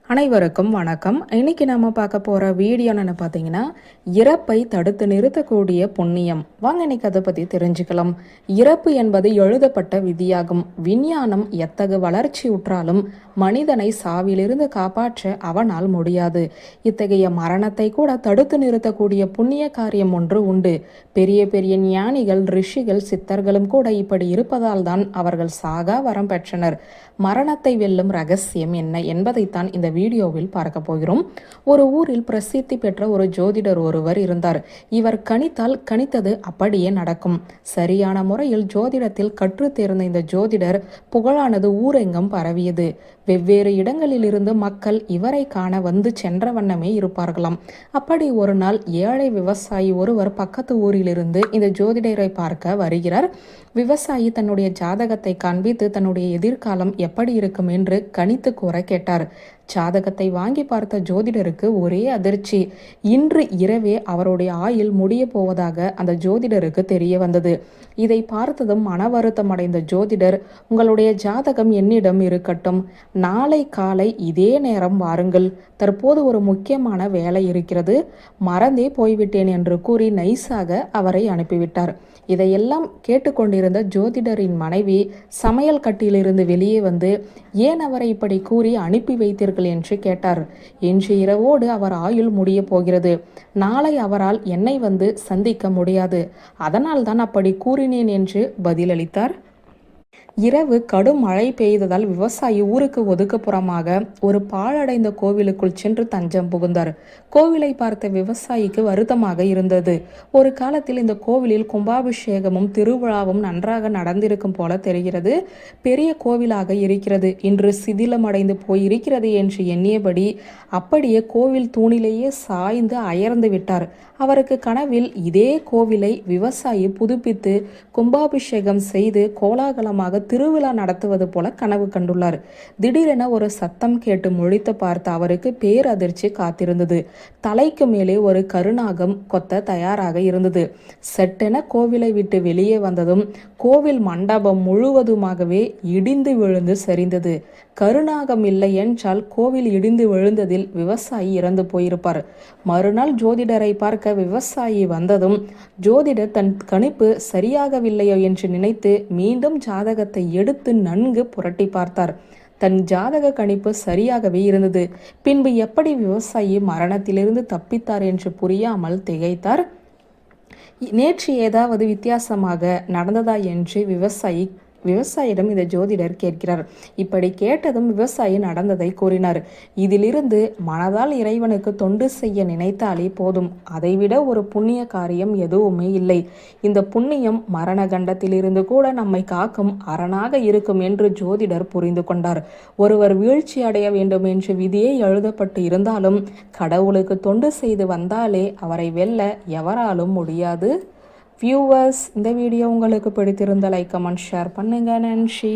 அனைவருக்கும் வணக்கம். இன்னைக்கு நம்ம பார்க்க போற வீடியோ என்ன பார்த்தீங்கன்னா, இறப்பை தடுத்து நிறுத்தக்கூடிய புண்ணியம். வாங்க இன்னைக்கு அதை பத்தி தெரிஞ்சுக்கலாம். இறப்பு என்பது எழுதப்பட்ட விதியாகும். விஞ்ஞானம் எத்தகு வளர்ச்சி உற்றாலும் மனிதனை சாவிலிருந்து காப்பாற்ற அவனால் முடியாது. இத்தகைய மரணத்தை கூட தடுத்து நிறுத்தக்கூடிய புண்ணிய காரியம் ஒன்று உண்டு. பெரிய பெரிய ஞானிகள், ரிஷிகள், சித்தர்களும் கூட இப்படி இருப்பதால் தான் அவர்கள் சாகா வரம் பெற்றனர். மரணத்தை வெல்லும் ரகசியம் என்ன என்பதைத்தான் இந்த வீடியோவில் பார்க்க போகிறோம். ஒரு ஊரில் பிரசித்தி பெற்ற ஒரு ஜோதிடர் ஒருவர் இருந்தார். இவர் கணித்தால் கணித்தது அப்படியே நடக்கும். சரியான முறையில் ஜோதிடத்தில் கற்று தேர்ந்த இந்த ஜோதிடர் புகழானது ஊரெங்கும் பரவியது. வெவ்வேறு இடங்களில் இருந்து மக்கள் இவரை காண வந்து சென்ற வண்ணமே இருப்பார்களாம். அப்படி ஒரு நாள் ஏழை விவசாயி ஒருவர் பக்கத்து ஊரிலிருந்து இந்த ஜோதிடரை பார்க்க வருகிறார். விவசாயி தன்னுடைய ஜாதகத்தை காண்பித்து தன்னுடைய எதிர்காலம் எப்படி இருக்கும் என்று கணித்து கூற கேட்டார். ஜாதகத்தை வாங்கி பார்த்த ஜோதிடருக்கு ஒரே அதிர்ச்சி. இன்று இரவே அவருடைய ஆயுள் முடிய போவதாக அந்த ஜோதிடருக்கு தெரிய வந்தது. இதை பார்த்ததும் மன வருத்தம் அடைந்த ஜோதிடர், உங்களுடைய ஜாதகம் என்னிடம் இருக்கட்டும், நாளை காலை இதே நேரம் வாருங்கள், தற்போது ஒரு முக்கியமான வேலை இருக்கிறது, மறந்தே போய்விட்டேன் என்று கூறி நைஸாக அவரை அனுப்பிவிட்டார். இதையெல்லாம் கேட்டுக்கொண்டிருந்த ஜோதிடரின் மனைவி சமையல் கட்டிலிருந்து வெளியே வந்து, ஏன் அவரை இப்படி கூறி அனுப்பி வைத்தீர்கள் என்று கேட்டார். இன்று இரவோடு அவர் ஆயுள் முடிய போகிறது, நாளை அவரால் என்னை வந்து சந்திக்க முடியாது, அதனால் தான் அப்படி கூறினேன் என்று பதிலளித்தார். இரவு கடும் மழை பெய்ததால் விவசாயி ஊருக்கு ஒதுக்குப்புறமாக ஒரு பாழடைந்த கோவிலுக்குள் சென்று தஞ்சம் புகுந்தார். கோவிலை பார்த்த விவசாயிக்கு வருத்தமாக இருந்தது. ஒரு காலத்தில் இந்த கோவிலில் கும்பாபிஷேகமும் திருவிழாவும் நன்றாக நடந்திருக்கும் போல தெரிகிறது. பெரிய கோவிலாக இருக்கிறது, இன்று சிதிலமடைந்து போயிருக்கிறது என்று எண்ணியபடி அப்படியே கோவில் தூணிலேயே சாய்ந்து அயர்ந்து விட்டார். அவருக்கு கனவில் இதே கோவிலை விவசாயி புதுப்பித்து கும்பாபிஷேகம் செய்து கோலாகலமாக திருவிழா நடத்துவது போல கனவு கண்டுள்ளார். திடீரென ஒரு சத்தம் கேட்டு முழித்து பார்த்த அவருக்கு பேரதிர்ச்சி காத்திருந்தது. தலைக்கு மேலே ஒரு கருநாகம் கொத்த தயாராக இருந்தது. சட்டென கோவிலை விட்டு வெளியே வந்ததும் கோவில் மண்டபம் முழுவதுமாகவே இடிந்து விழுந்து சரிந்தது. கருநாகம் இல்லை என்றால் கோவில் இடிந்து விழுந்ததில் விவசாயி இறந்து போயிருப்பார். மறுநாள் ஜோதிடரை பார்க்க விவசாயி வந்ததும் ஜோதிடர் தன் கணிப்பு சரியாகவில்லையோ என்று நினைத்து மீண்டும் ஜாதகத்தை எடுத்து நன்கு புரட்டி பார்த்தார். தன் ஜாதக கணிப்பு சரியாகவே இருந்தது. பின்பு எப்படி விவசாயி மரணத்திலிருந்து தப்பித்தார் என்று புரியாமல் திகைத்தார். நேற்று ஏதாவது வித்தியாசமாக நடந்ததா என்று விவசாயிடம் இந்த ஜோதிடர் கேட்கிறார். இப்படி கேட்டதும் விவசாயி நடந்ததை கூறினார். இதிலிருந்து மனதால் இறைவனுக்கு தொண்டு செய்ய நினைத்தாலே போதும், அதைவிட ஒரு புண்ணிய காரியம் எதுவுமே இல்லை. இந்த புண்ணியம் மரண கண்டத்திலிருந்து கூட நம்மை காக்கும் அரணாக இருக்கும் என்று ஜோதிடர் புரிந்து கொண்டார். ஒருவர் வீழ்ச்சி அடைய வேண்டும் என்று விதியே எழுதப்பட்டு இருந்தாலும் கடவுளுக்கு தொண்டு செய்து வந்தாலே அவரை வெல்ல எவராலும் முடியாது. வியூவர்ஸ், இந்த வீடியோ உங்களுக்கு பிடித்திருந்த லைக், கமெண்ட், ஷேர் பண்ணுங்க. நன்றி.